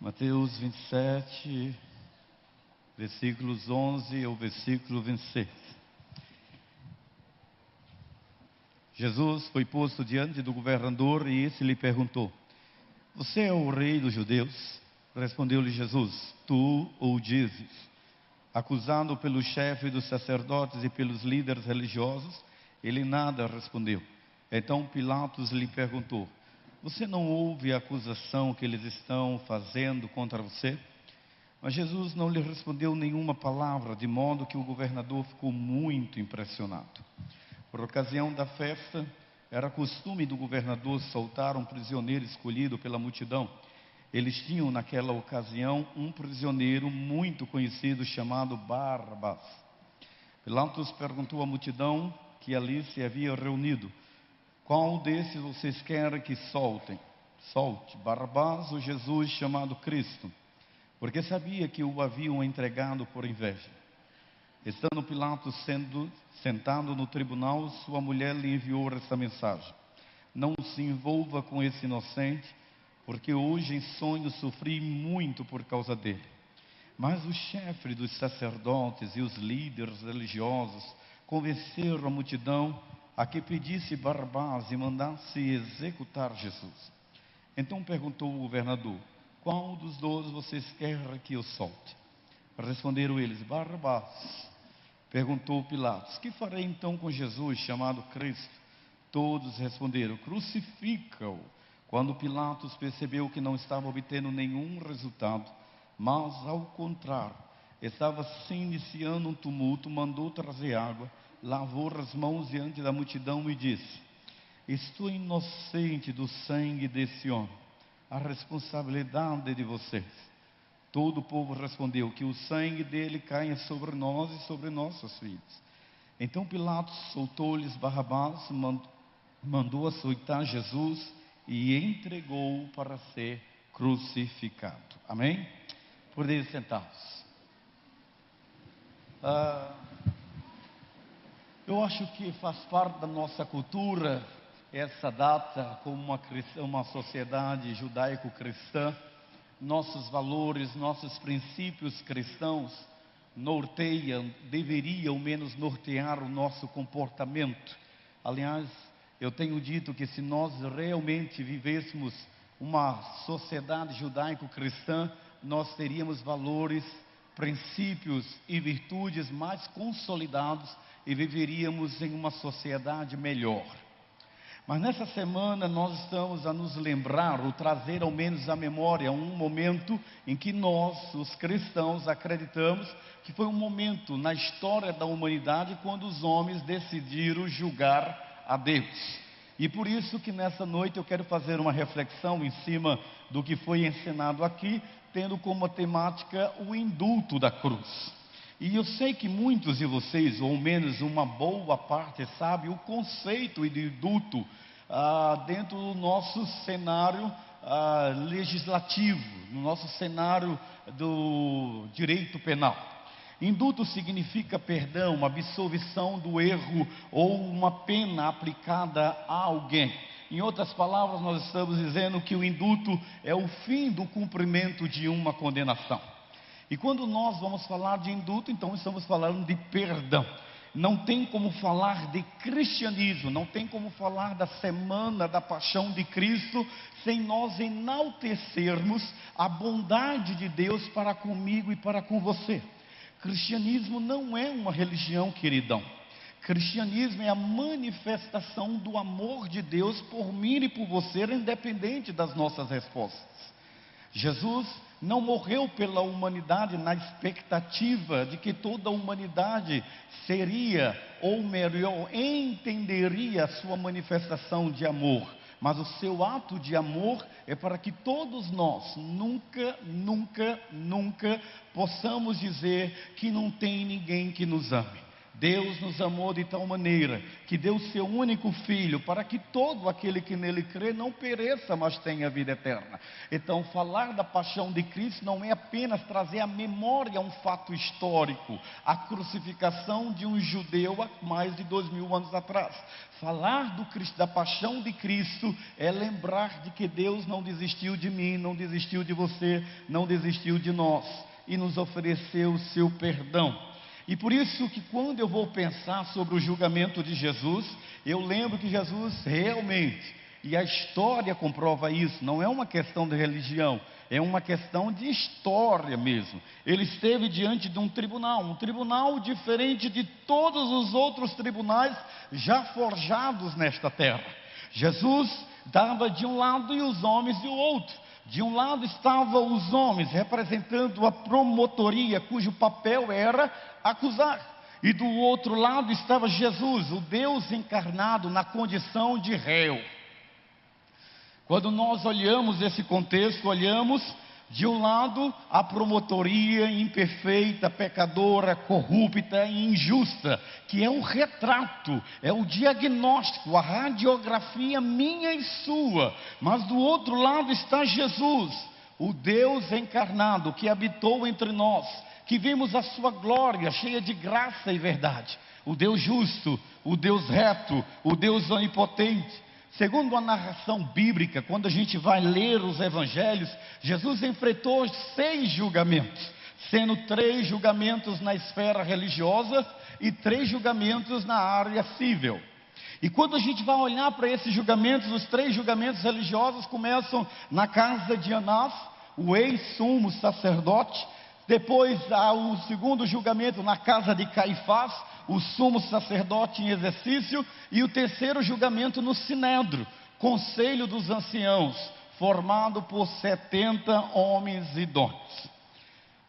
Mateus 27, versículos 11 ao versículo 26. Jesus foi posto diante do governador e esse lhe perguntou: Você é o rei dos judeus? Respondeu-lhe Jesus: Tu o dizes. Acusado pelo chefe dos sacerdotes e pelos líderes religiosos, ele nada respondeu. Então Pilatos lhe perguntou: Você não ouve a acusação que eles estão fazendo contra você? Mas Jesus não lhe respondeu nenhuma palavra, de modo que o governador ficou muito impressionado. Por ocasião da festa, era costume do governador soltar um prisioneiro escolhido pela multidão. Eles tinham naquela ocasião um prisioneiro muito conhecido chamado Barrabás. Pilatos perguntou à multidão que ali se havia reunido: Qual desses vocês querem que solte, Barrabás ou Jesus chamado Cristo? Porque sabia que o haviam entregado por inveja. Estando Pilatos sentado no tribunal, sua mulher lhe enviou esta mensagem: Não se envolva com esse inocente, porque hoje em sonho sofri muito por causa dele. Mas o chefe dos sacerdotes e os líderes religiosos convenceram a multidão a que pedisse Barrabás e mandasse executar Jesus. Então perguntou o governador: Qual dos dois vocês querem que eu solte? Responderam eles: Barrabás. Perguntou Pilatos: Que farei então com Jesus chamado Cristo? Todos responderam: Crucifica-o. Quando Pilatos percebeu que não estava obtendo nenhum resultado, mas ao contrário, estava se iniciando um tumulto, mandou trazer água, lavou as mãos diante da multidão e disse: Estou inocente do sangue desse homem. A responsabilidade é de vocês. Todo o povo respondeu: Que o sangue dele caia sobre nós e sobre nossos filhos. Então Pilatos soltou-lhes Barrabás, mandou açoitar Jesus e entregou-o para ser crucificado. Amém? Podeis sentar-se. Eu acho que faz parte da nossa cultura essa data, como uma sociedade judaico-cristã. Nossos valores, nossos princípios cristãos deveriam menos nortear o nosso comportamento. Aliás, eu tenho dito que se nós realmente vivêssemos uma sociedade judaico-cristã, nós teríamos valores, princípios e virtudes mais consolidados e viveríamos em uma sociedade melhor. Mas nessa semana nós estamos a nos lembrar, ou trazer ao menos à memória, um momento em que nós, os cristãos, acreditamos que foi um momento na história da humanidade quando os homens decidiram julgar a Deus. E por isso que nessa noite eu quero fazer uma reflexão em cima do que foi ensinado aqui, tendo como temática o indulto da cruz. E eu sei que muitos de vocês, ou ao menos uma boa parte, sabe o conceito de indulto dentro do nosso cenário legislativo, no nosso cenário do direito penal. Indulto significa perdão, absolvição do erro ou uma pena aplicada a alguém. Em outras palavras, nós estamos dizendo que o indulto é o fim do cumprimento de uma condenação. E quando nós vamos falar de indulto, então estamos falando de perdão. Não tem como falar de cristianismo, não tem como falar da semana da paixão de Cristo, sem nós enaltecermos a bondade de Deus para comigo e para com você. Cristianismo não é uma religião, queridão. Cristianismo é a manifestação do amor de Deus por mim e por você, independente das nossas respostas. Jesus não morreu pela humanidade na expectativa de que toda a humanidade seria, ou melhor, entenderia a sua manifestação de amor. Mas o seu ato de amor é para que todos nós nunca possamos dizer que não tem ninguém que nos ame. Deus nos amou de tal maneira que deu o seu único Filho, para que todo aquele que nele crê não pereça, mas tenha vida eterna. Então, falar da paixão de Cristo não é apenas trazer à memória um fato histórico, a crucificação de um judeu há mais de 2000 anos atrás. Falar da paixão de Cristo é lembrar de que Deus não desistiu de mim, não desistiu de você, não desistiu de nós, e nos ofereceu o seu perdão. E por isso que quando eu vou pensar sobre o julgamento de Jesus, eu lembro que Jesus realmente, e a história comprova isso, não é uma questão de religião, é uma questão de história mesmo. Ele esteve diante de um tribunal diferente de todos os outros tribunais já forjados nesta terra. Jesus estava de um lado e os homens do outro. De um lado estavam os homens representando a promotoria, cujo papel era acusar. E do outro lado estava Jesus, o Deus encarnado na condição de réu. Quando nós olhamos esse contexto, olhamos de um lado a promotoria imperfeita, pecadora, corrupta e injusta, que é o retrato, é o diagnóstico, a radiografia minha e sua. Mas do outro lado está Jesus, o Deus encarnado que habitou entre nós, que vimos a sua glória cheia de graça e verdade, o Deus justo, o Deus reto, o Deus onipotente. Segundo a narração bíblica, quando a gente vai ler os evangelhos, Jesus enfrentou 6 julgamentos, sendo 3 julgamentos na esfera religiosa e 3 julgamentos na área civil. E quando a gente vai olhar para esses julgamentos, os 3 julgamentos religiosos começam na casa de Anás, o ex-sumo sacerdote. Depois há o segundo julgamento na casa de Caifás, o sumo sacerdote em exercício. E o terceiro julgamento no Sinédrio, conselho dos anciãos, formado por 70 homens idôneos.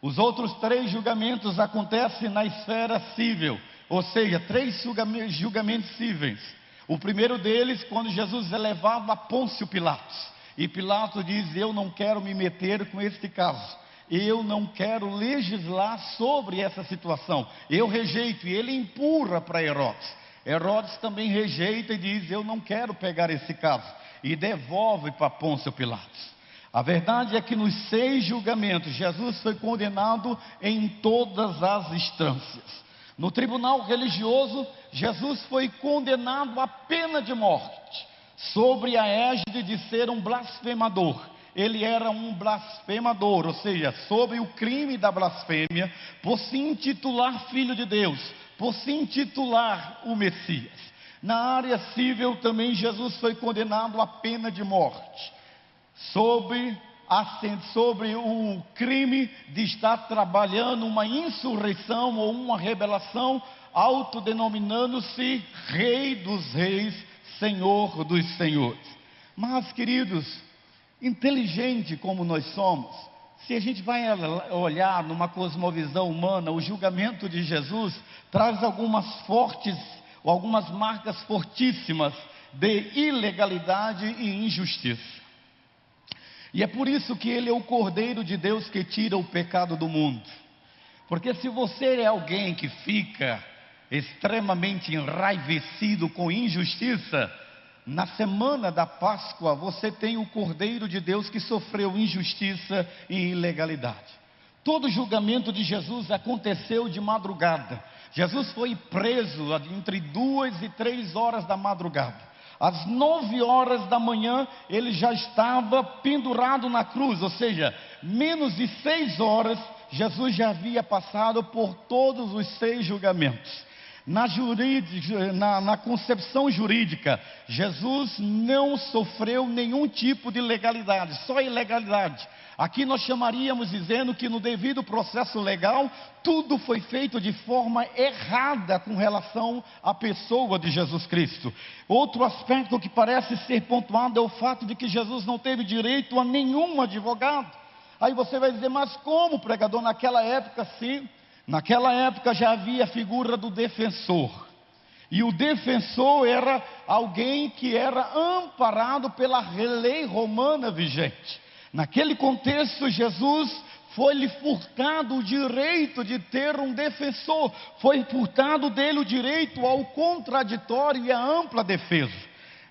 Os outros 3 julgamentos acontecem na esfera civil, ou seja, 3 julgamentos cíveis. O primeiro deles, quando Jesus é levado a Pôncio Pilatos, e Pilatos diz: eu não quero me meter com este caso, eu não quero legislar sobre essa situação, eu rejeito. E ele empurra para Herodes. Herodes também rejeita e diz: eu não quero pegar esse caso, e devolve para Pôncio Pilatos. A verdade é que nos 6 julgamentos, Jesus foi condenado em todas as instâncias. No tribunal religioso, Jesus foi condenado à pena de morte, sobre a égide de ser um blasfemador. Ele era um blasfemador, ou seja, sob o crime da blasfêmia, por se intitular Filho de Deus, por se intitular o Messias. Na área civil também Jesus foi condenado à pena de morte, sobre o crime de estar trabalhando uma insurreição ou uma rebelação, autodenominando-se Rei dos Reis, Senhor dos Senhores. Mas, queridos, inteligente como nós somos, se a gente vai olhar numa cosmovisão humana, o julgamento de Jesus traz algumas marcas fortíssimas de ilegalidade e injustiça. E é por isso que ele é o Cordeiro de Deus que tira o pecado do mundo. Porque se você é alguém que fica extremamente enraivecido com injustiça, na semana da Páscoa você tem o Cordeiro de Deus que sofreu injustiça e ilegalidade. Todo o julgamento de Jesus aconteceu de madrugada. Jesus foi preso entre 2 e 3 horas da madrugada. Às 9 horas da manhã ele já estava pendurado na cruz, ou seja, menos de 6 horas Jesus já havia passado por todos os 6 julgamentos. Na concepção jurídica, Jesus não sofreu nenhum tipo de legalidade, só ilegalidade. Aqui nós chamaríamos dizendo que no devido processo legal, tudo foi feito de forma errada com relação à pessoa de Jesus Cristo. Outro aspecto que parece ser pontuado é o fato de que Jesus não teve direito a nenhum advogado. Aí você vai dizer: mas como, pregador? Naquela época, sim. Naquela época já havia a figura do defensor. E o defensor era alguém que era amparado pela lei romana vigente. Naquele contexto, Jesus foi-lhe furtado o direito de ter um defensor, foi furtado dele o direito ao contraditório e à ampla defesa.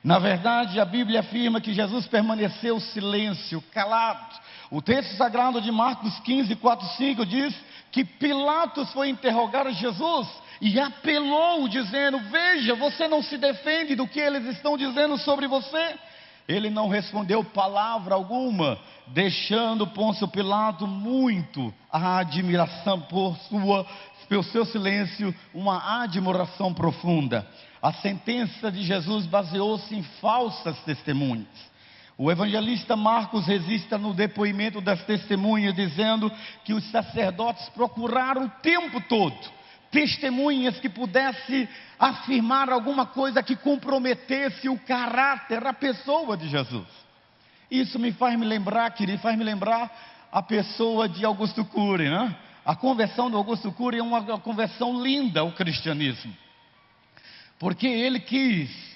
Na verdade, a Bíblia afirma que Jesus permaneceu silêncio, calado. O texto sagrado de Marcos 15, 4, 5 diz que Pilatos foi interrogar Jesus e apelou dizendo: veja, você não se defende do que eles estão dizendo sobre você? Ele não respondeu palavra alguma, deixando Pôncio Pilato muito a admiração pelo seu silêncio, uma admiração profunda. A sentença de Jesus baseou-se em falsas testemunhas. O evangelista Marcos registra no depoimento das testemunhas, dizendo que os sacerdotes procuraram o tempo todo testemunhas que pudessem afirmar alguma coisa que comprometesse o caráter, a pessoa de Jesus. Isso me faz me lembrar, querido, faz me lembrar a pessoa de Augusto Cury, né? A conversão de Augusto Cury é uma conversão linda ao cristianismo, porque ele quis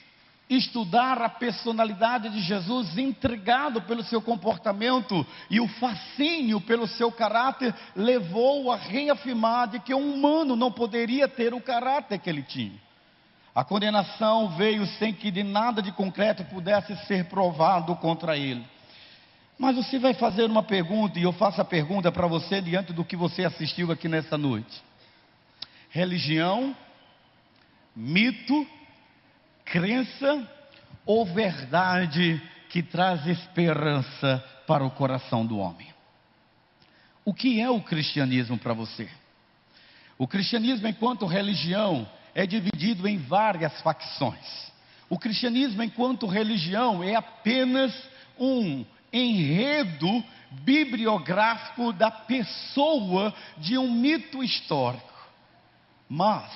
estudar a personalidade de Jesus, intrigado pelo seu comportamento, e o fascínio pelo seu caráter levou a reafirmar de que um humano não poderia ter o caráter que ele tinha. A condenação veio sem que de nada de concreto pudesse ser provado contra ele. Mas você vai fazer uma pergunta, e eu faço a pergunta para você diante do que você assistiu aqui nessa noite: religião, mito, crença ou verdade que traz esperança para o coração do homem? O que é o cristianismo para você? O cristianismo, enquanto religião, é dividido em várias facções. O cristianismo, enquanto religião, é apenas um enredo bibliográfico da pessoa de um mito histórico. Mas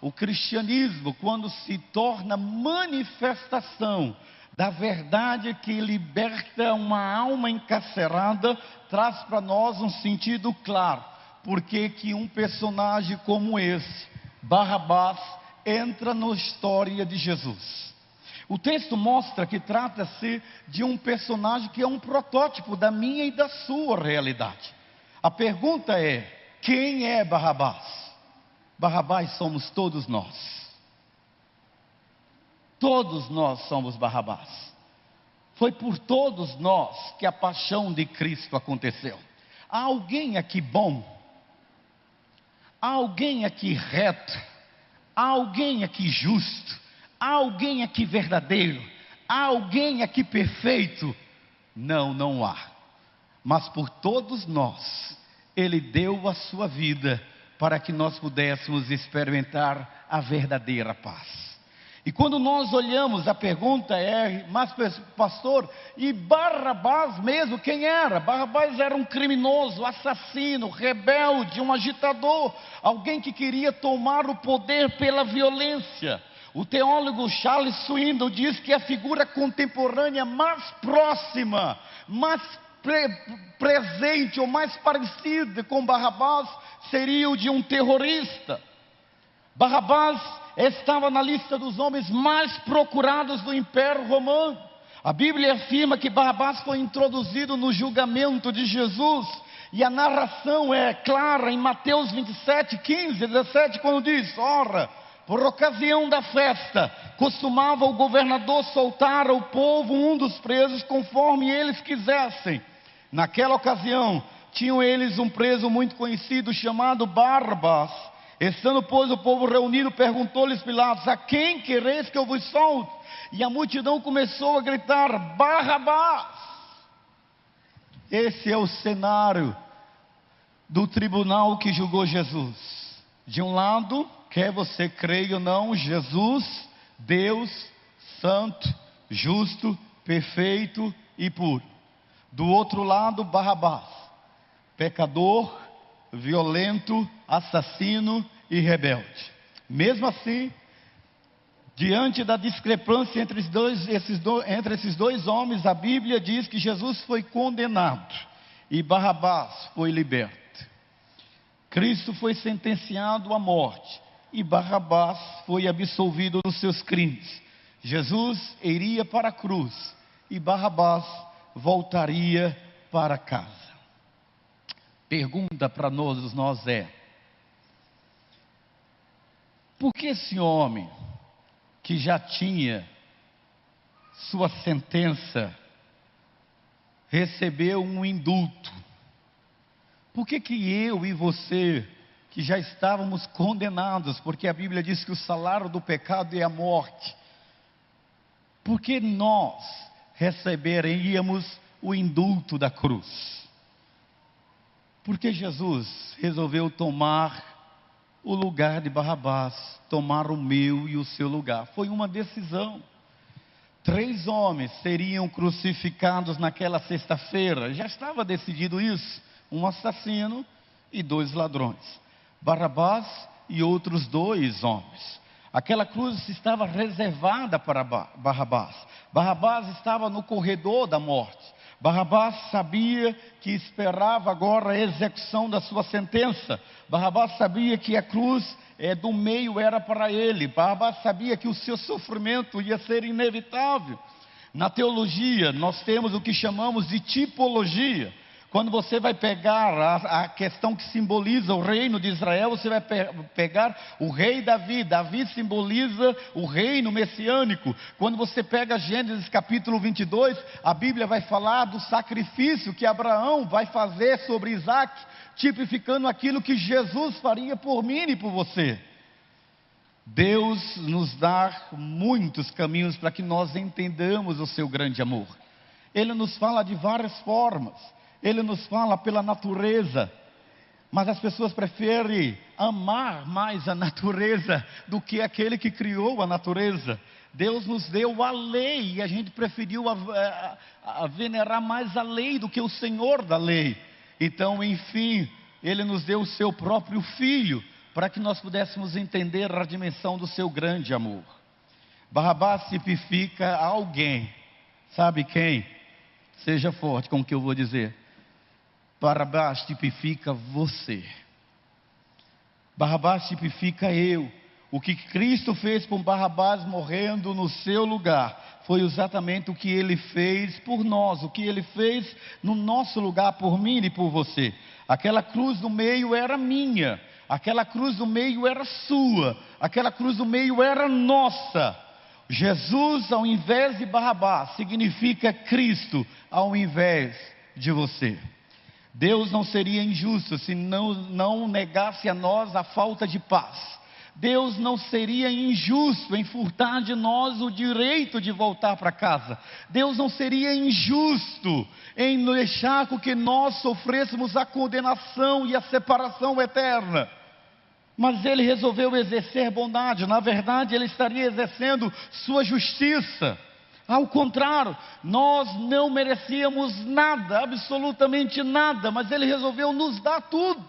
o cristianismo, quando se torna manifestação da verdade que liberta uma alma encarcerada, traz para nós um sentido claro. Porque que um personagem como esse, Barrabás, entra na história de Jesus? O texto mostra que trata-se de um personagem que é um protótipo da minha e da sua realidade. A pergunta é: quem é Barrabás? Barrabás somos todos nós. Todos nós somos Barrabás. Foi por todos nós que a paixão de Cristo aconteceu. Há alguém aqui bom? Há alguém aqui reto? Há alguém aqui justo? Há alguém aqui verdadeiro? Há alguém aqui perfeito? Não, não há. Mas por todos nós, Ele deu a sua vida para que nós pudéssemos experimentar a verdadeira paz. E quando nós olhamos, a pergunta é: mas pastor, e Barrabás mesmo, quem era? Barrabás era um criminoso, assassino, rebelde, um agitador, alguém que queria tomar o poder pela violência. O teólogo Charles Swindoll diz que a figura contemporânea mais próxima, mais presente ou mais parecida com Barrabás seria o de um terrorista. Barrabás estava na lista dos homens mais procurados do Império Romano. A Bíblia afirma que Barrabás foi introduzido no julgamento de Jesus, e a narração é clara em Mateus 27, 15, 17, quando diz: ora, por ocasião da festa, costumava o governador soltar ao povo um dos presos conforme eles quisessem. Naquela ocasião, tinham eles um preso muito conhecido chamado Barrabás. Estando, pois, o povo reunido, perguntou-lhes Pilatos: a quem quereis que eu vos solte? E a multidão começou a gritar: Barrabás! Esse é o cenário do tribunal que julgou Jesus. De um lado, quer você creia ou não, Jesus, Deus, santo, justo, perfeito e puro. Do outro lado, Barrabás, pecador, violento, assassino e rebelde. Mesmo assim, diante da discrepância entre esses dois homens, a Bíblia diz que Jesus foi condenado e Barrabás foi liberto. Cristo foi sentenciado à morte e Barrabás foi absolvido dos seus crimes. Jesus iria para a cruz e Barrabás voltaria para casa. pergunta para nós é: por que esse homem, que já tinha sua sentença, recebeu um indulto? Por que eu e você, que já estávamos condenados, porque a Bíblia diz que o salário do pecado é a morte, por que nós receberíamos o indulto da cruz? Porque Jesus resolveu tomar o lugar de Barrabás, tomar o meu e o seu lugar. Foi uma decisão. 3 homens seriam crucificados naquela sexta-feira, já estava decidido isso: um assassino e 2 ladrões, Barrabás e outros 2 homens. Aquela cruz estava reservada para Barrabás. Barrabás estava no corredor da morte. Barrabás sabia que esperava agora a execução da sua sentença. Barrabás sabia que a cruz do meio era para ele. Barrabás sabia que o seu sofrimento ia ser inevitável. Na teologia, nós temos o que chamamos de tipologia. Quando você vai pegar a questão que simboliza o reino de Israel, você vai pegar o rei Davi. Davi simboliza o reino messiânico. Quando você pega Gênesis capítulo 22, a Bíblia vai falar do sacrifício que Abraão vai fazer sobre Isaac, tipificando aquilo que Jesus faria por mim e por você. Deus nos dá muitos caminhos para que nós entendamos o seu grande amor. Ele nos fala de várias formas. Ele nos fala pela natureza, mas as pessoas preferem amar mais a natureza do que aquele que criou a natureza. Deus nos deu a lei e a gente preferiu venerar mais a lei do que o Senhor da lei. Então, enfim, Ele nos deu o seu próprio Filho, para que nós pudéssemos entender a dimensão do seu grande amor. Barrabás tipifica alguém, sabe quem? Seja forte com o que eu vou dizer. Barrabás tipifica você. Barrabás tipifica eu. O que Cristo fez com Barrabás morrendo no seu lugar foi exatamente o que Ele fez por nós, o que Ele fez no nosso lugar, por mim e por você. Aquela cruz do meio era minha, aquela cruz do meio era sua, aquela cruz do meio era nossa. Jesus, ao invés de Barrabás, significa Cristo ao invés de você. Deus não seria injusto se não negasse a nós a falta de paz. Deus não seria injusto em furtar de nós o direito de voltar para casa. Deus não seria injusto em deixar com que nós sofrêssemos a condenação e a separação eterna. Mas Ele resolveu exercer bondade. Na verdade, Ele estaria exercendo sua justiça. Ao contrário, nós não merecíamos nada, absolutamente nada, mas Ele resolveu nos dar tudo.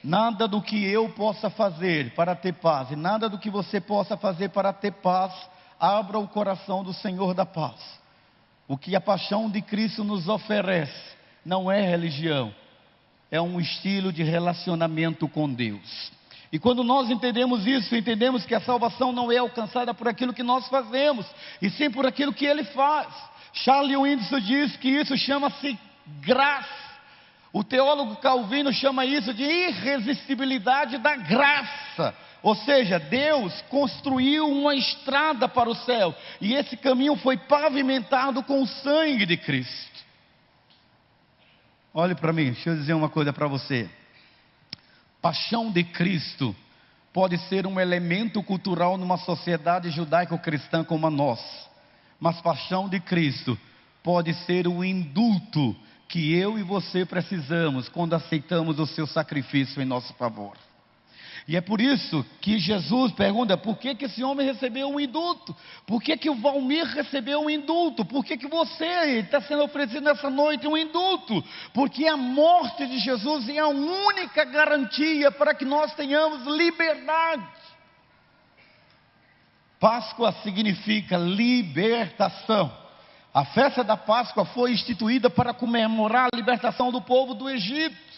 Nada do que eu possa fazer para ter paz, e nada do que você possa fazer para ter paz, abra o coração do Senhor da paz. O que a paixão de Cristo nos oferece não é religião, é um estilo de relacionamento com Deus. E quando nós entendemos isso, entendemos que a salvação não é alcançada por aquilo que nós fazemos, e sim por aquilo que Ele faz. Charles Windsor diz que isso chama-se graça. O teólogo Calvino chama isso de irresistibilidade da graça. Ou seja, Deus construiu uma estrada para o céu, e esse caminho foi pavimentado com o sangue de Cristo. Olhe para mim, deixa eu dizer uma coisa para você. Paixão de Cristo pode ser um elemento cultural numa sociedade judaico-cristã como a nossa, mas paixão de Cristo pode ser o indulto que eu e você precisamos quando aceitamos o seu sacrifício em nosso favor. E é por isso que Jesus pergunta: por que esse homem recebeu um indulto? Por que o Valmir recebeu um indulto? Por que você está sendo oferecido nessa noite um indulto? Porque a morte de Jesus é a única garantia para que nós tenhamos liberdade. Páscoa significa libertação. A festa da Páscoa foi instituída para comemorar a libertação do povo do Egito.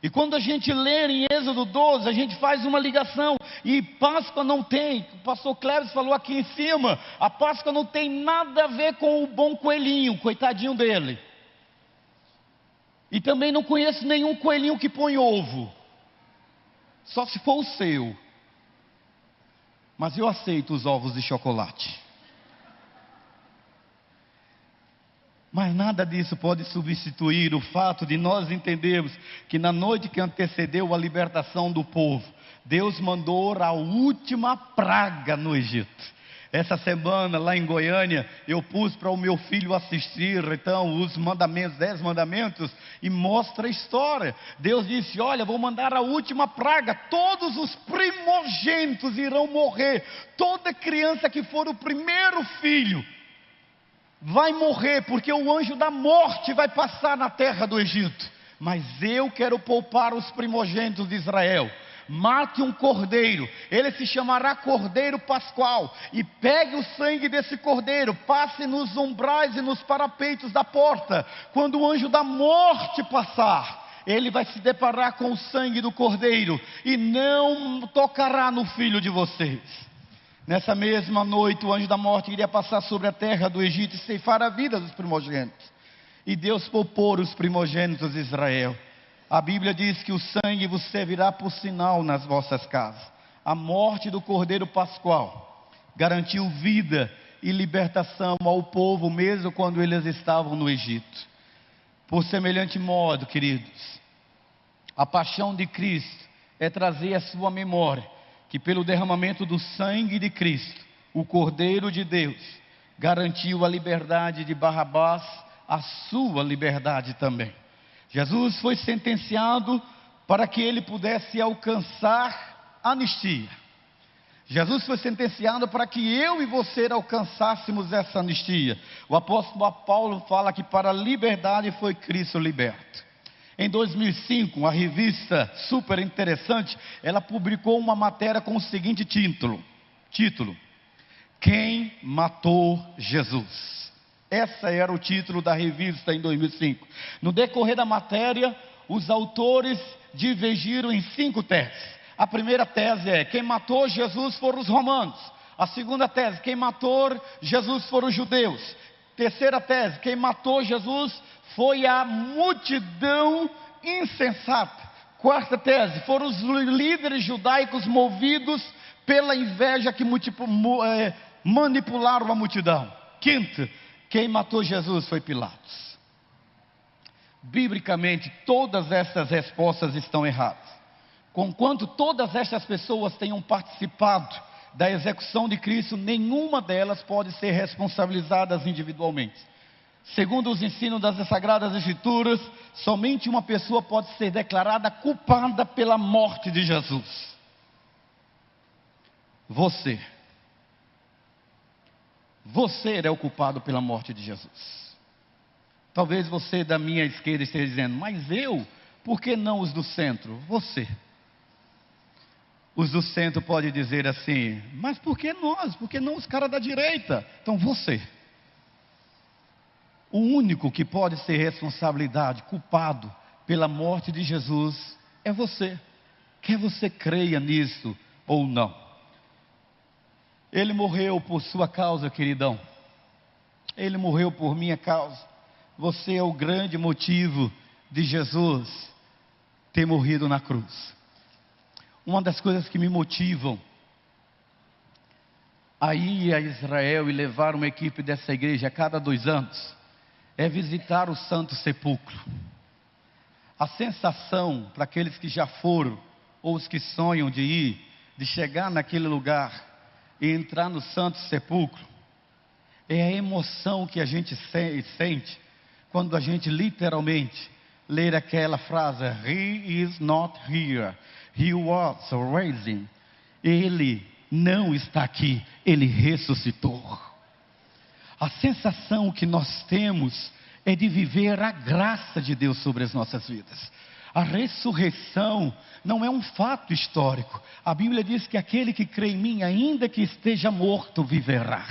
E quando a gente lê em Êxodo 12, a gente faz uma ligação. E Páscoa não tem, o pastor Cleves falou aqui em cima, a Páscoa não tem nada a ver com o bom coelhinho, coitadinho dele. E também não conheço nenhum coelhinho que põe ovo. Só se for o seu. Mas eu aceito os ovos de chocolate. Mas nada disso pode substituir o fato de nós entendermos que na noite que antecedeu a libertação do povo, Deus mandou a última praga no Egito. Essa semana lá em Goiânia, eu pus para o meu filho assistir, então, os mandamentos, 10 mandamentos, e mostra a história. Deus disse, olha, vou mandar a última praga, todos os primogênitos irão morrer, toda criança que for o primeiro filho, vai morrer, porque o anjo da morte vai passar na terra do Egito. Mas eu quero poupar os primogênitos de Israel. Mate um cordeiro, ele se chamará Cordeiro Pascual, e pegue o sangue desse cordeiro, passe nos umbrais e nos parapeitos da porta. Quando o anjo da morte passar, ele vai se deparar com o sangue do cordeiro, e não tocará no filho de vocês. Nessa mesma noite, o anjo da morte iria passar sobre a terra do Egito e ceifar a vida dos primogênitos. E Deus poupou os primogênitos de Israel. A Bíblia diz que o sangue vos servirá por sinal nas vossas casas. A morte do Cordeiro Pascual garantiu vida e libertação ao povo, mesmo quando eles estavam no Egito. Por semelhante modo, queridos, a paixão de Cristo é trazer à sua memória que pelo derramamento do sangue de Cristo, o Cordeiro de Deus garantiu a liberdade de Barrabás, a sua liberdade também. Jesus foi sentenciado para que ele pudesse alcançar anistia. Jesus foi sentenciado para que eu e você alcançássemos essa anistia. O apóstolo Paulo fala que para a liberdade foi Cristo liberto. Em 2005, a revista super interessante, ela publicou uma matéria com o seguinte título: Quem matou Jesus? Esse era o título da revista em 2005. No decorrer da matéria, os autores divergiram em 5 teses. A primeira tese é: quem matou Jesus foram os romanos. A segunda tese: quem matou Jesus foram os judeus. Terceira tese: quem matou Jesus foi a multidão insensata. Quarta tese: foram os líderes judaicos movidos pela inveja que manipularam a multidão. Quinta: quem matou Jesus foi Pilatos. Biblicamente, todas essas respostas estão erradas. Conquanto todas estas pessoas tenham participado da execução de Cristo, nenhuma delas pode ser responsabilizadas individualmente. Segundo os ensinos das Sagradas Escrituras, somente uma pessoa pode ser declarada culpada pela morte de Jesus. Você é o culpado pela morte de Jesus. Talvez você da minha esquerda esteja dizendo, mas eu? Por que não os do centro? Você. Os do centro podem dizer assim, mas por que nós? Por que não os caras da direita? Então você. O único que pode ser responsabilidade, culpado pela morte de Jesus é você. Quer você creia nisso ou não. Ele morreu por sua causa, queridão. Ele morreu por minha causa. Você é o grande motivo de Jesus ter morrido na cruz. Uma das coisas que me motivam a ir a Israel e levar uma equipe dessa igreja a cada 2 anos é visitar o Santo Sepulcro. A sensação para aqueles que já foram ou os que sonham de ir, de chegar naquele lugar e entrar no Santo Sepulcro, é a emoção que a gente sente quando a gente literalmente lê aquela frase: He is not here, He was risen. Ele não está aqui, Ele ressuscitou. A sensação que nós temos é de viver a graça de Deus sobre as nossas vidas. A ressurreição não é um fato histórico. A Bíblia diz que aquele que crê em mim, ainda que esteja morto, viverá.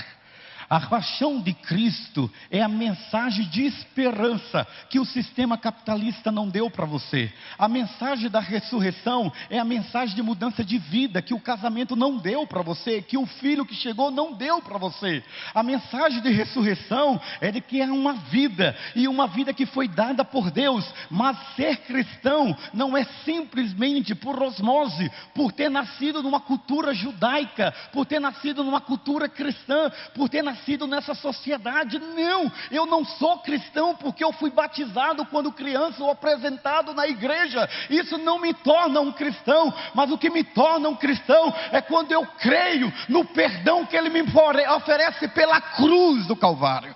A paixão de Cristo é a mensagem de esperança que o sistema capitalista não deu para você. A mensagem da ressurreição é a mensagem de mudança de vida que o casamento não deu para você, que o filho que chegou não deu para você. A mensagem de ressurreição é de que há uma vida, e uma vida que foi dada por Deus. Mas ser cristão não é simplesmente por osmose, por ter nascido numa cultura judaica, por ter nascido numa cultura cristã, por ter nascido nessa sociedade. Não, eu não sou cristão porque eu fui batizado quando criança ou apresentado na igreja. Isso não me torna um cristão, mas o que me torna um cristão é quando eu creio no perdão que Ele me oferece pela cruz do Calvário.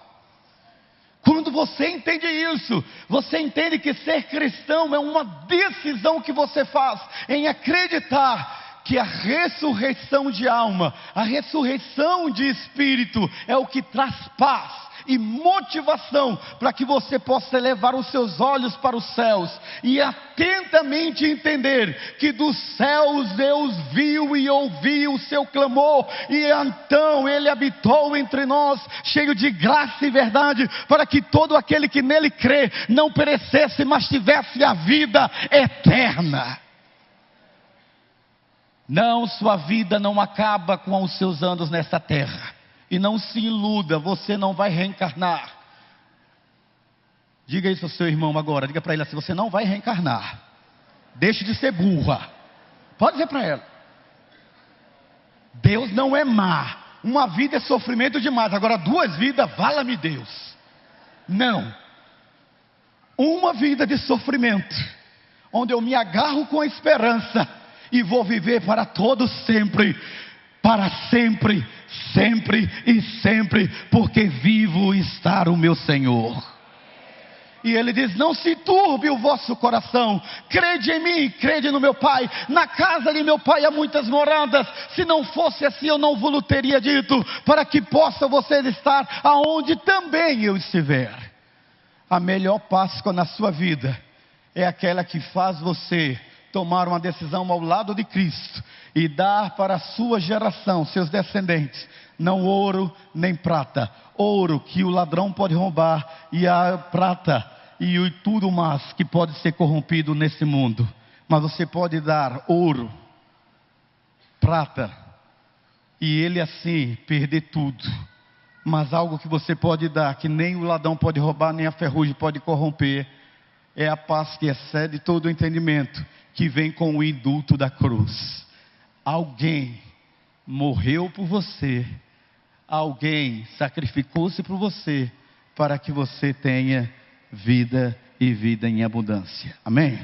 Quando você entende isso, você entende que ser cristão é uma decisão que você faz em acreditar que a ressurreição de alma, a ressurreição de espírito é o que traz paz e motivação para que você possa levar os seus olhos para os céus e atentamente entender que dos céus Deus viu e ouviu o seu clamor, e então Ele habitou entre nós, cheio de graça e verdade, para que todo aquele que nele crê não perecesse, mas tivesse a vida eterna. Não, sua vida não acaba com os seus anos nesta terra. E não se iluda, você não vai reencarnar. Diga isso ao seu irmão agora, diga para ele assim: você não vai reencarnar. Deixe de ser burra. Pode dizer para ela. Deus não é má. Uma vida é sofrimento demais, agora 2 vidas, vala-me Deus. Não. Uma vida de sofrimento, onde eu me agarro com a esperança e vou viver para todos sempre, para sempre, sempre e sempre, porque vivo está o meu Senhor. E Ele diz: não se turbe o vosso coração, crede em mim, crede no meu Pai. Na casa de meu Pai há muitas moradas. Se não fosse assim, eu não vos teria dito, para que possa você estar aonde também eu estiver. A melhor Páscoa na sua vida é aquela que faz você tomar uma decisão ao lado de Cristo e dar para a sua geração, seus descendentes, não ouro nem prata. Ouro que o ladrão pode roubar, e a prata e tudo mais que pode ser corrompido nesse mundo. Mas você pode dar ouro, prata, e ele assim perder tudo. Mas algo que você pode dar, que nem o ladrão pode roubar, nem a ferrugem pode corromper, é a paz que excede todo o entendimento, que vem com o indulto da cruz. Alguém morreu por você, alguém sacrificou-se por você, para que você tenha vida e vida em abundância. Amém?